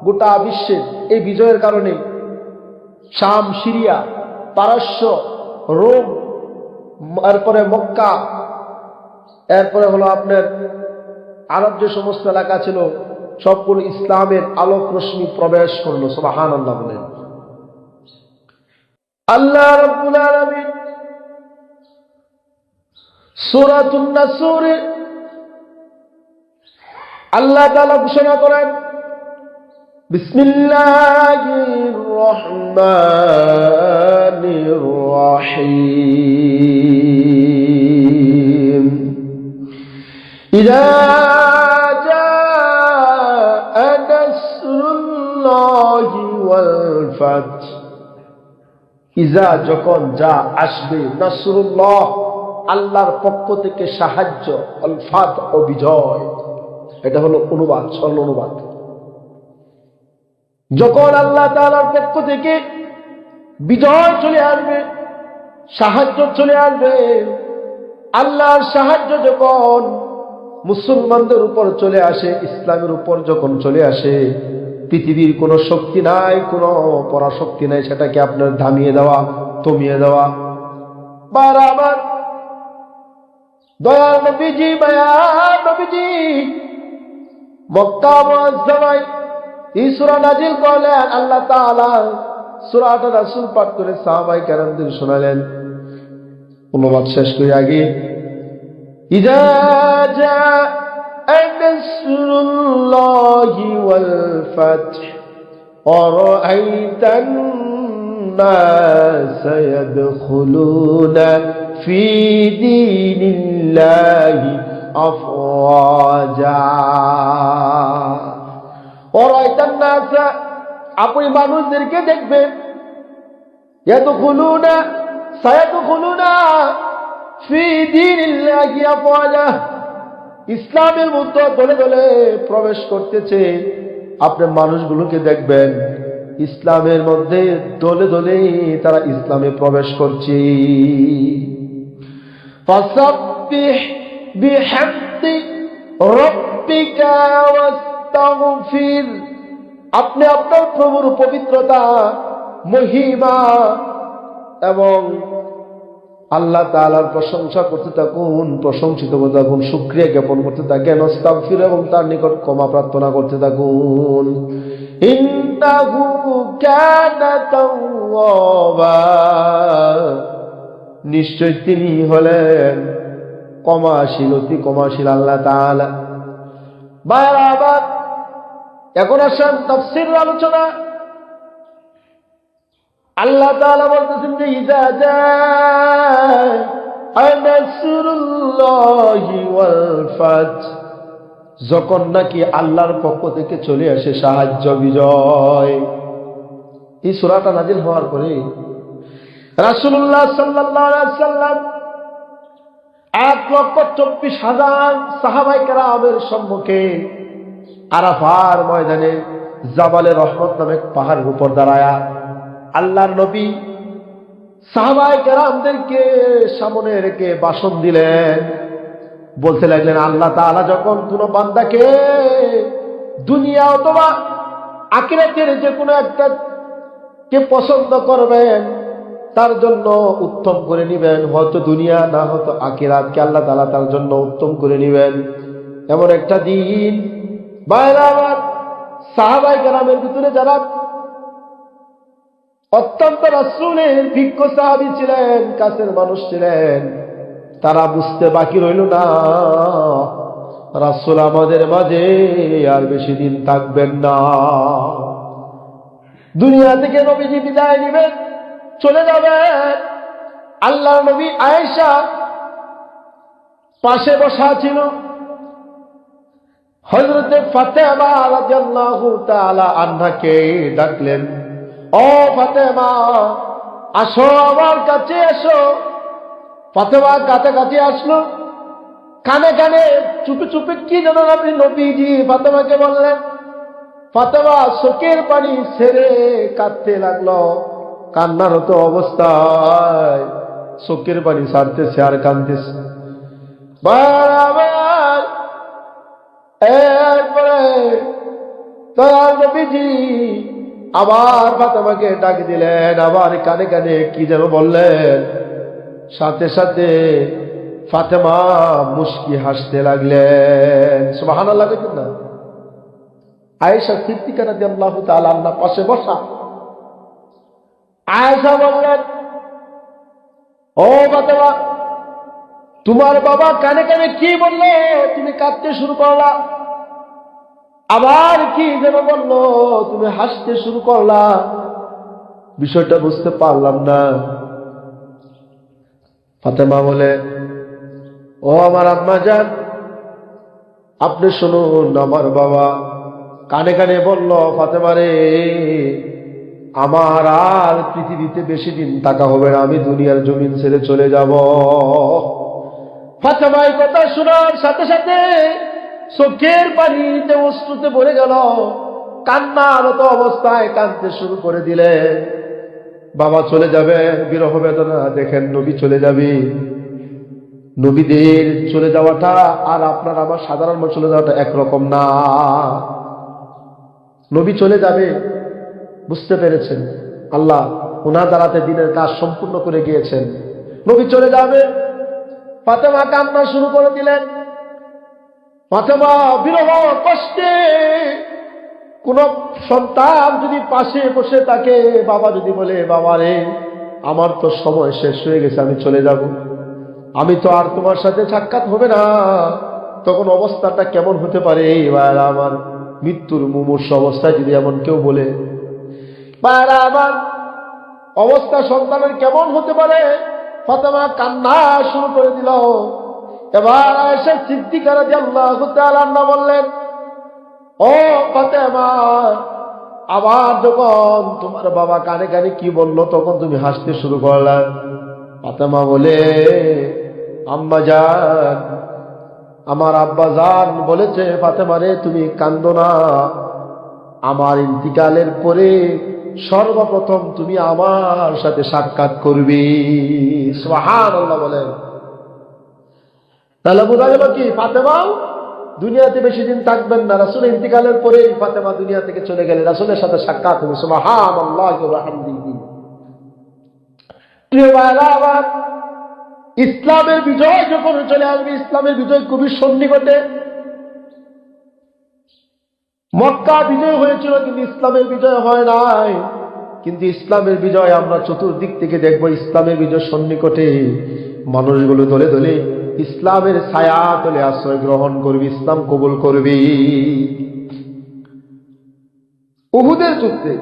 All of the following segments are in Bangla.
গোটা বিশ্বের এই বিজয়ের কারণে শাম, সিরিয়া, পারস্য, রোম, এরপরে মক্কা, এরপরে হলো আপনার আরব যে সমস্ত এলাকা ছিল সবগুলো ইসলামের আলোক রশ্মি প্রবেশ করলো। সুবহানাল্লাহ বলেন। আল্লাহ রাব্বুল আলামিন সূরাতুন নাসরে আল্লাহ তাআলা ঘোষণা করেন, বিসমিল্লাহির রহমানির রহিম। ইযা জাআ নাসরুল্লাহি ওয়াল ফাতহ, ইজা যখন, যা আসবে, নাসরুল্লাহ আল্লাহর পক্ষ থেকে সাহায্য, আল ফাত ও বিজয়। এটা হলো অনুবাদ, সরল অনুবাদ। যখন আল্লাহ তাআলার পক্ষ থেকে বিজয় চলে আসবে, সাহায্য চলে আসবে, আল্লাহর সাহায্য যখন মুসলমানদের উপর চলে আসে, ইসলামের উপর যখন চলে আসে, পৃথিবীর কোনো শক্তি নাই, কোনো পরাশক্তি নাই সেটাকে আপনার থামিয়ে দেওয়া, থমিয়ে দেওয়া। বারবার দয়াল নবীজি, মায়ার নবীজি মক্কা মুআজ্জামায় এই সূরা নাজিল করলেন। আল্লাহ তাআলা সূরাটা রাসূল পাঠ করে সাহাবায়ে কেরামদের শোনালেন। অনুবাদ শেষ করে আগে, ইযা জাআ নাসরুল্লাহি ওয়াল ফাতহ ওয়ারাআইতান নাসা ইয়াদখুলুনা ফি দীনিল্লাহি আফওয়াজা। ওয়ারাআইতান নাসা, আপনি মানুষদেরকে দেখবেন, ইয়াদখুলুনা সায়াদখুলুনা ফি দীনিল্লাহি আফওয়াজা, ইসলামের মধ্যে দলে দলে প্রবেশ করতেছে। আপনি মানুষগুলোকে দেখবেন ইসলামের মধ্যে দলে দলে তারা ইসলামে প্রবেশ করছে। ফাসাব্বিহ বিহামদি রাব্বিকা ওয়াস্তাগফির, আপনি আপনার প্রভুর পবিত্রতা, মহিমা এবং আল্লাহ তাআলার প্রশংসা করতে থাকুন, প্রশংসিত করতে থাকুন, শুকরিয়া জ্ঞাপন করতে থাকেন, আস্তাগফির এবং তার নিকট ক্ষমা প্রার্থনা করতে থাকুন। ইন্নাহু কানা তাওয়াবা, নিশ্চয় তিনি হলেন ক্ষমাশীল, অতি ক্ষমাশীল আল্লাহ তাআলা। বারবার এখন আসেন তাফসীরের আলোচনা। আল্লাহ তাআলা বলতেছেন যে ইযা জাআ নাসরুল্লাহি ওয়াল ফাতহ, যখন নাকি আল্লাহর পক্ষ থেকে চলে আসে সাহায্য, বিজয়। এই সূরাটা নাজিল হওয়ার পরে রাসূলুল্লাহ সাল্লাল্লাহু আলাইহি ওয়াসাল্লাম 1,24,000 সাহাবায়ে কেরামের সম্মুখে আরাফার ময়দানে জাবালে রহমত নামক পাহাড়ের উপর দাঁড়ায়া আল্লাহর নবী সাহাবায়ে কেরামদেরকে সামনে রেখে ভাষণ দিলেন। বলতে লাগলেন, আল্লাহ তাআলা যখন কোন বান্দাকে দুনিয়া অথবা আখিরাতের যে কোনো একটা কে পছন্দ করবেন, তার জন্য উত্তম করে নিবেন, হয়তো দুনিয়া না হয়তো আখিরাতকে আল্লাহ তাআলা তার জন্য উত্তম করে নিবেন, এমন একটা দিন। ভাইরা আমার, সাহাবায়ে কেরামের ভিতরে যারা অত্যন্ত রাসূলের ভিজ্ঞ সাহাবী ছিলেন, কাছের মানুষ ছিলেন, তারা বুঝতে বাকি রইল না, রাসূল আমাদের মাঝে আর বেশি দিন থাকবেন না। দুনিয়া থেকে নবীজি বিদায় নেবেন, চলে যাবেন। আল্লাহর নবী আয়েশা পাশে বসা ছিল। হযরতে ফাতেমা রাদিয়াল্লাহু তাআলা আনহাকে ডাকলেন, ও ফাতেমা, আসো আমার কাছে এসো। ফাতেমা কাছাকাছি আসলো, কানে কানে চুপি চুপি কি যেন আপনি নবীজি ফাতেমাকে বললেন। ফাতেমা চোখের পানি ছেড়ে কাঁদতে লাগলো, কান্নারত অবস্থায় চোখের পানি ছাড়তেছে আর কাঁদতেছে। বারবার এরপরে দয়াল নবীজি আবার ফাতেমাকে ডাক দিলেন, আবার কানে কানে কি যেন বললেন। সাথে সাথে ফাতেমা মুস্কি হাসতে লাগলেন। সুবহানাল্লাহ বলছেন না? আয়েশা সিদ্দিকা রাদিয়াল্লাহু তাআলা আনহা পাশে বসা। আয়েশা বললেন, ও ফাতেমা, তোমার বাবা কানে কানে কি বললো? তুমি কাঁদতে শুরু করলা। আবার কি যেন বললো, তুমি হাসতে শুরু করলা। বিষয়টা বুঝতে পারলাম না। ফাতেমা বলে, ও আমার আম্মা জান, আপনি শুনুন, আমার বাবা কানে কানে বলল, ফাতেমা রে, আমার আর পৃথিবীতে বেশি দিন থাকা হবে না, আমি দুনিয়ার জমিন ছেড়ে চলে যাব। ফাতেমা এই কথা শোনার সাথে সাথে চোখের পানিতে অশ্রুতে ভরে গেল, কান্নারত অবস্থায় কাঁদতে শুরু করে দিলে। বাবা চলে যাবে, বিরহ বেদনা। দেখেন, নবী চলে যাবে, নবীদের চলে যাওয়াটা আর আপনার আমার সাধারণ চলে যাওয়াটা একরকম না। নবী চলে যাবে বুঝতে পেরেছেন, আল্লাহ ওনার দ্বারাতে দিনের কাজ সম্পূর্ণ করে গিয়েছেন। নবী চলে যাবে, ফাতেমা কান্না শুরু করে দিলেন। ফাতেমা বিরহ কষ্টে, কোন সন্তান যদি পাশে বসে থাকে, বাবা যদি বলে, বাবা রে, আমার তো সময় শেষ হয়ে গেছে, আমি চলে যাব, আমি তো আর তোমার সাথে সাক্ষাৎ হবে না, তখন অবস্থাটা কেমন হতে পারে? এবার আমার মৃত্যুর মুমূর্ষ অবস্থায় যদি এমন কেউ বলে, আমার অবস্থা সন্তানের কেমন হতে পারে? ফাতেমা কান্না শুরু করে দিল। এবার আয়েশা সিদ্দিকা রাদিয়াল্লাহু তাআলা আনহা বললেন, ও ফাতেমা, আবার যখন তোমার বাবা কানে কানে কি বললো, তখন তুমি হাসতে শুরু করলে। ফাতেমা বলে, আম্মা জান, আমার আব্বা জান বলেছে, ফাতেমা রে, তুমি কান্দো না, আমার ইন্তিকালের পরে সর্বপ্রথম তুমি আমার সাথে সাক্ষাৎ করবি। সুবহানাল্লাহ বলেন। তাহলে বোঝা গেল কি, ফাতেমাও দুনিয়াতে বেশি দিন থাকবেন না। রাসূলের ইন্তিকালের পরে ফাতেমা দুনিয়া থেকে চলে গেলে, রাসূলের সাথে সাক্ষাৎ হবে। সুবহানাল্লাহি ওয়া বিহামদিহি। প্রিয় ভাইরা আমার, ইসলামের বিজয় যখন চলে আসবে, ইসলামের বিজয় খুবই সন্নিকটে। মক্কা বিজয় হয়েছিল, কিন্তু ইসলামের বিজয় হয় নাই। কিন্তু ইসলামের বিজয় আমরা চতুর্দিক থেকে দেখব, ইসলামের বিজয় সন্নিকটে। মানুষগুলো দলে দলে ইসলামের ছায়া তলে আশ্রয় গ্রহণ করবি, ইসলাম কবুল করবি। উহুদের যুদ্ধে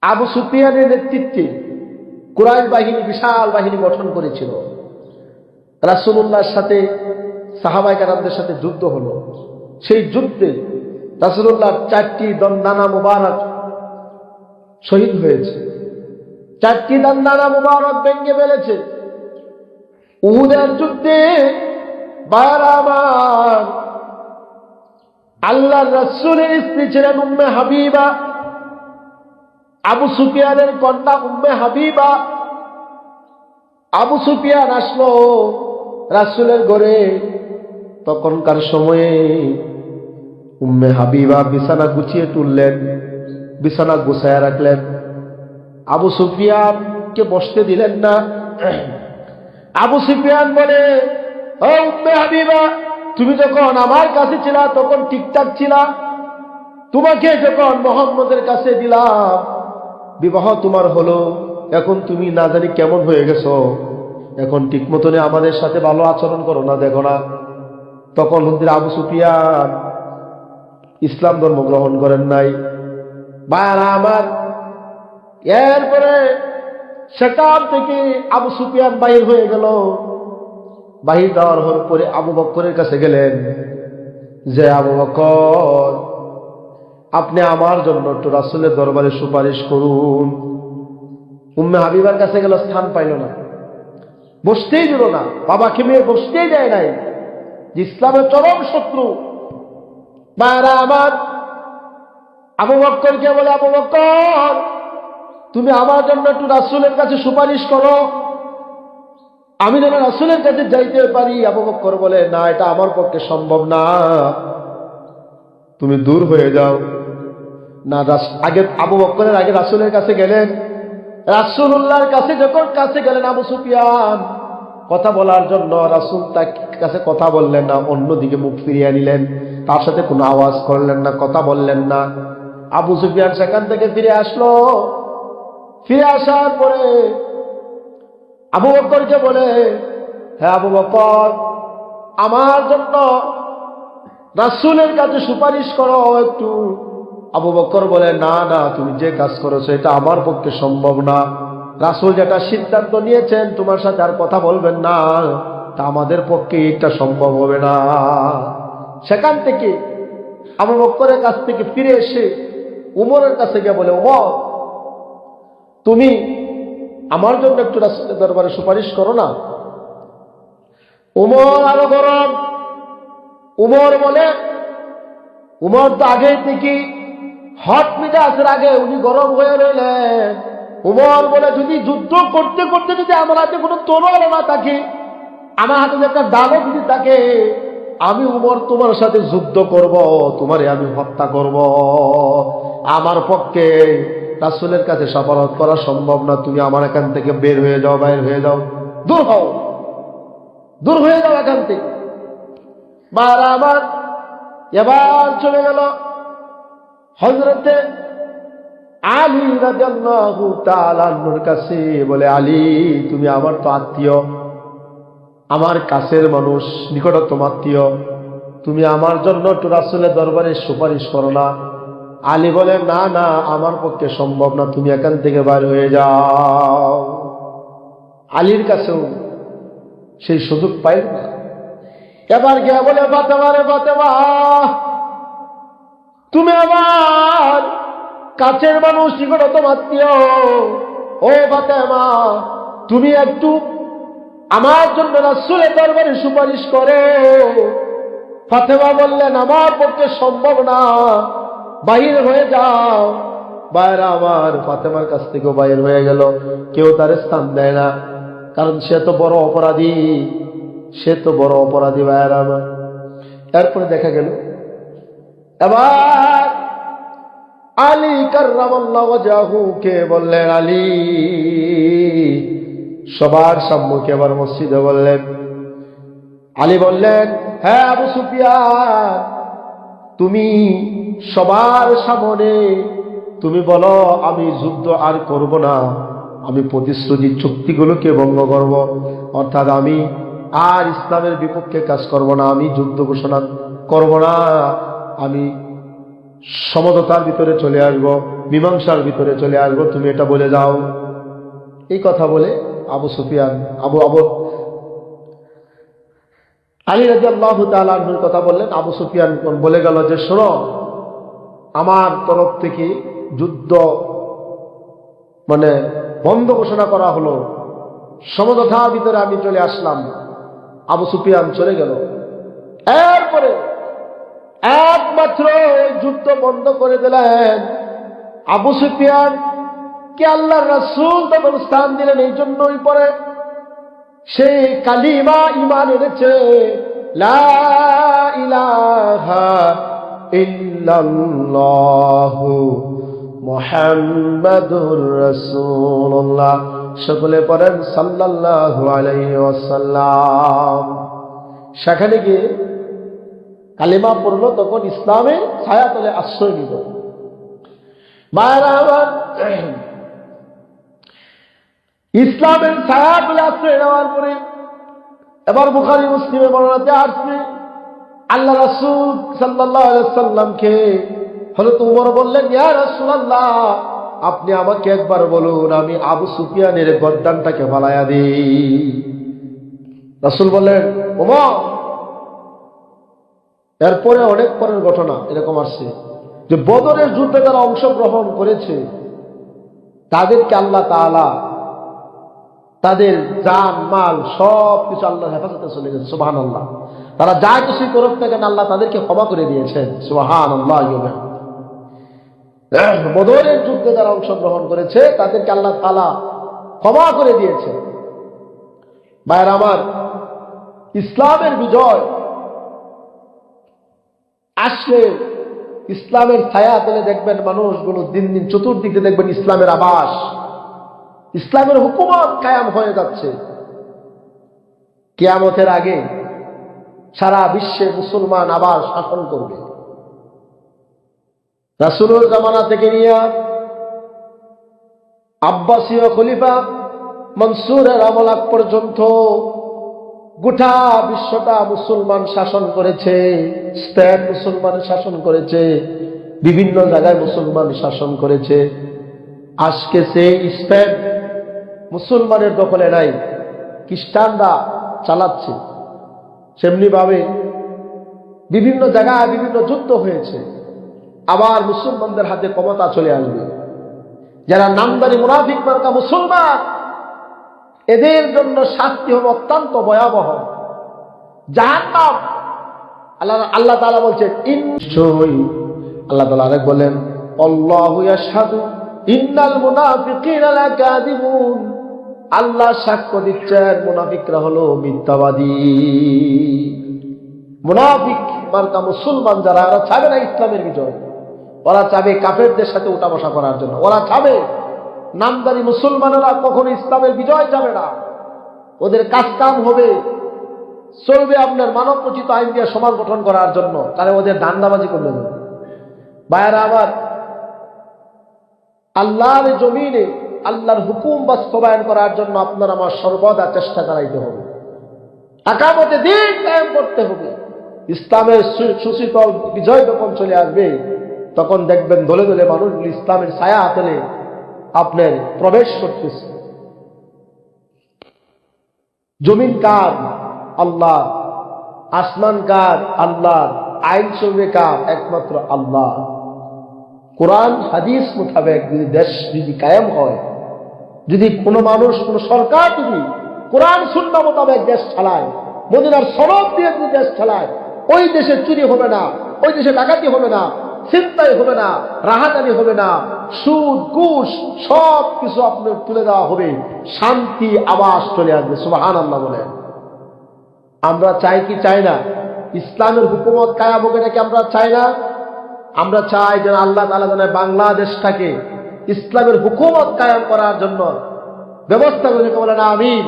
আবু সুফিয়ানের নেতৃত্বে কুরাইশ বাহিনী বিশাল বাহিনী গঠন করেছিল। রাসূলুল্লাহর সাথে সাহাবায়ে কেরামদের সাথে যুদ্ধ হলো। সেই যুদ্ধে রাসূলুল্লাহর 4টি দন্দানা মুবারক শহীদ হয়েছে, 4টি দন্দানা মুবারক ভেঙে ফেলেছে। উহুদের যুদ্ধে ভাইরা আমার, আল্লাহর রাসূলের স্ত্রী ছিলেন উম্মে হাবিবা, আবু সুফিয়ানের কন্যা উম্মে হাবিবা। আবু সুফিয়ান আসলো রাসূলের ঘরে। তখনকার সময়ে উম্মে হাবিবা বিছানা গুছিয়ে তুললেন, বিছানা গুছায়া রাখলেন। আবু সুফিয়ানকে বসতে দিলেন না। আবু সুফিয়ান বলে, ও উম্মে হাবিবা, তুমি যখন আমার কাছে ছিলা তখন ঠিকঠাক ছিলা, তোমাকে যখন মুহাম্মদের কাছে দিলাম, বিবাহ তোমার হলো, এখন তুমি না জানি কেমন হয়ে গেছো, এখন ঠিক মতনে আমাদের সাথে ভালো আচরণ করো না, দেখো না। তখন আবু সুফিয়ান ইসলাম ধর্ম গ্রহণ করেন নাই। ভাইরা আমার, এরপরে সেখান থেকে আবু সুফিয়ান বাহির হয়ে গেল। বাহির দেওয়ার পরে আবু বকরের কাছে গেলেন, যে আবু বকর, আপনি আমার জন্য একটু রাসূলের দরবারে সুপারিশ করুন। উম্মে হাবিবার কাছে গেল, স্থান পাইল না, বসতেই দিল না। বাবাকে মেয়ে বসতেই দেয় নাই, যে ইসলামের চরম শত্রু। ভাইরা আমার, আবু বকরকে বলে, আবু বকর, তুমি আমার জন্য একটু রাসূলের কাছে সুপারিশ করো, আমি যেন রাসূলের কাছে যাইতে পারি। আবু বকর বলে, না, এটা আমার পক্ষে সম্ভব না। তুমি দূর হয়ে যাও না। আগে আবু বকরের আগে রাসূলের কাছে গেলেন, রাসূলুল্লাহর কাছে যখন কাছে গেলেন আবু সুফিয়ান কথা বলার জন্য, রাসূল তার কাছে কথা বললেন না, অন্যদিকে মুখ ফিরিয়ে নিলেন, তার সাথে কোনো আওয়াজ করলেন না, কথা বললেন না। আবু সুফিয়ান সেখান থেকে ফিরে আসলো। ফিরে আসার পরে আবু বকরকে বলে, হ্যাঁ আবু বকর, আমার জন্য রাসূলের কাছে সুপারিশ করো একটু। আবু বকর বলে, না না, তুমি যে কাজ করেছো এটা আমার পক্ষে সম্ভব না। রাসূল যেটা সিদ্ধান্ত নিয়েছেন তোমার সাথে আর কথা বলবেন না, তা আমাদের পক্ষে এটা সম্ভব হবে না। সেখান থেকে আবু বকরের কাছ থেকে ফিরে এসে উমরের কাছে গিয়ে বলে, উমর, তুমি আমার জন্য একটু রাসূলের দরবারে সুপারিশ করো না। উমর আরো গরম। উমর বলে, উমর তো আগে থেকে হট মিজাজের, আগে উনি গরম হয়ে রইলেন। উমর বলে, যদি যুদ্ধ করতে করতে যদি আমার হাতে কোনো তরোয়ার না থাকে, আমার হাতে একটা দাগও যদি থাকে, আমি উমর তোমার সাথে যুদ্ধ করব, তোমারে আমি হত্যা করব। আমার পক্ষে রাসূলের কাছে শাফারত করা সম্ভব না। তুমি আমার এখান থেকে বের হয়ে যাও, বাইর হয়ে যাও, দূর হও, দূর হয়ে যাও এখান থেকে। মারা আমার এবার চলে গেল হযরতে আলী রাদিয়াল্লাহু তাআলা আনহুর কাছে। বলে, আলী, তুমি আমার তো আত্মীয়, আমার কাছের মানুষ, নিকটতম আত্মীয়, তুমি আমার জন্য একটু রাসূলের দরবারে সুপারিশ করো না। আলী বলে, না না, আমার পক্ষে সম্ভব না, তুমি এখান থেকে বাইর হয়ে যাও। আলীর কাছেও সেই সুযোগ পাইল না। এবার গিয়ে বলে, ফাতেমা রে ফাতেমা, তুমি আমার কাছের মানুষ, নিকটতম আত্মীয়, ও ফাতেমা, তুমি একটু আমার জন্য রাসূলের দরবারে সুপারিশ করো। ফাতেমা বললেন, আমার পক্ষে সম্ভব না, বাহির হয়ে যাও। বাইরে আমার ফাতেমার কাছ থেকেও বাহির হয়ে গেল। কেউ তার স্থান দেয় না, কারণ সে তো বড় অপরাধী, সে তো বড় অপরাধী বাইরে আমার। এরপরে দেখা গেল এবার আলী কাররামাল্লাহু ওয়াজহাহু কে বললেন, আলী সবার সম্মুখে আবার মসজিদে বললেন। আলী বললেন, হ্যাঁ আবু সুফিয়ান, তুমি সবার সামনে তুমি বলো আমি যুদ্ধ আর করব না, আমি প্রতিশ্রুতি চুক্তিগুলোকে ভঙ্গ করব, অর্থাৎ আমি আর ইসলামের বিপক্ষে কাজ করব না, আমি যুদ্ধ ঘোষণা করব না, আমি সমঝোতার ভিতরে চলে আসব, মীমাংসার ভিতরে চলে আসব, তুমি এটা বলে যাও। এই কথা বলে আবু সুফিয়ান আবু আলী রাদিয়াল্লাহু তাআলা আনহুর কথা বললেন। আবু সুফিয়ান বলে গেল যে, শোনো, আমার তরফ থেকে যুদ্ধ বন্ধ ঘোষণা করা হলো, সমঝোতার ভিতরে আমি চলে আসলাম। আবু সুফিয়ান চলে গেল। এরপরে একমাত্র যুদ্ধ বন্ধ করে দিলেন আবু সুফিয়ান কে আল্লাহর রাসূল তখন স্থান দিলেন। এই জন্যই পরে সে কালিমা ঈমান এনেছে, লা ইলাহা ইল্লাল্লাহু মুহাম্মাদুর রাসূলুল্লাহ। সকলে পড়েন সাল্লাল্লাহু আলাইহি ওয়াসাল্লাম। সেখানে গিয়ে কালিমা পড়লো, তখন ইসলামের ছায়াতলে আশ্রয় নিল। মায়েরা আমার, ইসলামের ছায়াতলে আশ্রয় নেওয়ার পরে এবার বুখারী মুসলিমে বর্ণনাতে আসছে, আল্লাহ রাসূল সাল্লাল্লাহু আলাইহি ওয়াসাল্লামকে হযরত ওমর বললেন, ইয়া রাসূলুল্লাহ, আপনি আমাকে একবার বলুন, আমি আবু সুফিয়ানের গর্দানটাকে ফালাইয়া দিই। রাসূল বললেন, ওমর, এরপরে অনেক পরের ঘটনা এরকম আসছে যে বদরের যুদ্ধে যারা অংশগ্রহণ করেছে তাদেরকে আল্লাহ তাআলা তাদের জান মাল সব কিছু আল্লাহর হেফাজতে চলে গেছে। সুবহানাল্লাহ। তারা যা কিছু করুক না কেন আল্লাহ তাদেরকে ক্ষমা করে দিয়েছেন। সুবহানাল্লাহ। বদরের যুদ্ধে যারা অংশগ্রহণ করেছে তাদেরকে আল্লাহ তাআলা ক্ষমা করে দিয়েছে। ভাইরা আমার, ইসলামের বিজয় আসলে ইসলামের ছায়া তলে দেখবেন মানুষগুলো দিন দিন চতুর্দিকে দেখবেন ইসলামের আবাস, ইসলামের হুকুমত কায়াম হয়ে যাচ্ছে। কিয়ামতের আগে সারা বিশ্বে মুসলমান আবার শাসন করবে। রাসূলের জামানা থেকে নিয়ে আব্বাসীয় খলিফা মনসুরের আমল পর্যন্ত গোটা বিশ্বটা মুসলমান শাসন করেছে। স্পেন মুসলমান শাসন করেছে, বিভিন্ন জায়গায় মুসলমান শাসন করেছে। আজকে সেই স্পেন মুসলমানের দখলে নাই, খ্রিস্টানরা চালাচ্ছে। সেমনি ভাবে বিভিন্ন জায়গায় বিভিন্ন যুদ্ধ হয়েছে, আবার মুসলমানদের হাতে ক্ষমতা চলে আসবে। যারা নামদারি মুনাফিক মার্কা মুসলমান, এদের জন্য শাস্তি হবে অত্যন্ত ভয়াবহ, জাহান্নাম। আল্লাহ তাআলা বলছেন, আল্লাহ তাআলা আরেক বলেন, আল্লাহু ইয়াশহাদু ইন্নাল মুনাফিকিনা লাকাযিবুন। আল্লাহ সাক্ষ্য দিচ্ছেন মুনাফিকরা হলো মিথ্যাবাদী। মুনাফিক মার্কা মুসলমান যারা, ওরা চাবে না ইসলামের বিজয়, ওরা চাবে কাফেরদের সাথে উঠা বসা করার জন্য। ওরা চাবে নামদারি মুসলমানেরা কখনো ইসলামের বিজয় যাবে না। ওদের কাজ কাম হবে, চলবে আপনার মানব রচিত আইন দিয়ে সমাজ গঠন করার জন্য, তাহলে ওদের দান্দাবাজি করবে না। ভাইয়েরা আবার, আল্লাহর জমিনে আল্লাহর হুকুম বাস্তবায়ন করার জন্য আপনার আমার সর্বদা চেষ্টা চালাইতে হবে, আকামতে দিন কায়েম করতে হবে। ইসলামের সুশীতল বিজয় যখন চলে আসবে, তখন দেখবেন দলে দলে মানুষগুলো ইসলামের ছায়া হাতে আপনার প্রবেশ করতেছে। জমিন কার? আল্লাহ। আসমান কার? আল্লাহ। আইন চলবে কার? একমাত্র আল্লাহ। কোরআন হাদিস মোতাবেক যদি দেশ যদি কায়েম হয়, যদি কোনো মানুষ কোনো সরকার যদি কোরআন সুন্নাহ মোতাবেক দেশ চালায়, মদিনার সনদ দিয়ে যদি দেশ চালায়, ওই দেশে চুরি হবে না, ওই দেশে ডাকাতি হবে না, ছিনতাই হবে না, রাহাজানি হবে না, সুদ ঘুষ সব কিছু আপনার তুলে দেওয়া হবে, শান্তি আবাস চলে আসবে। সুবহানাল্লাহ বলেন। আমরা চাই কি চাই না? ইসলামের হুকুমত কায়েম হোক, নাকি আমরা চাই না? আমরা চাই যেন আল্লাহ তাআলা যেন বাংলাদেশটাকে ইসলামের হুকুমত কায়েম করার জন্য ব্যবস্থা করে। বলেন আমিন।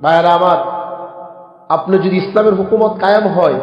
ভাইয়েরা আমার, আপনি যদি ইসলামের হুকুমত কায়েম হয়,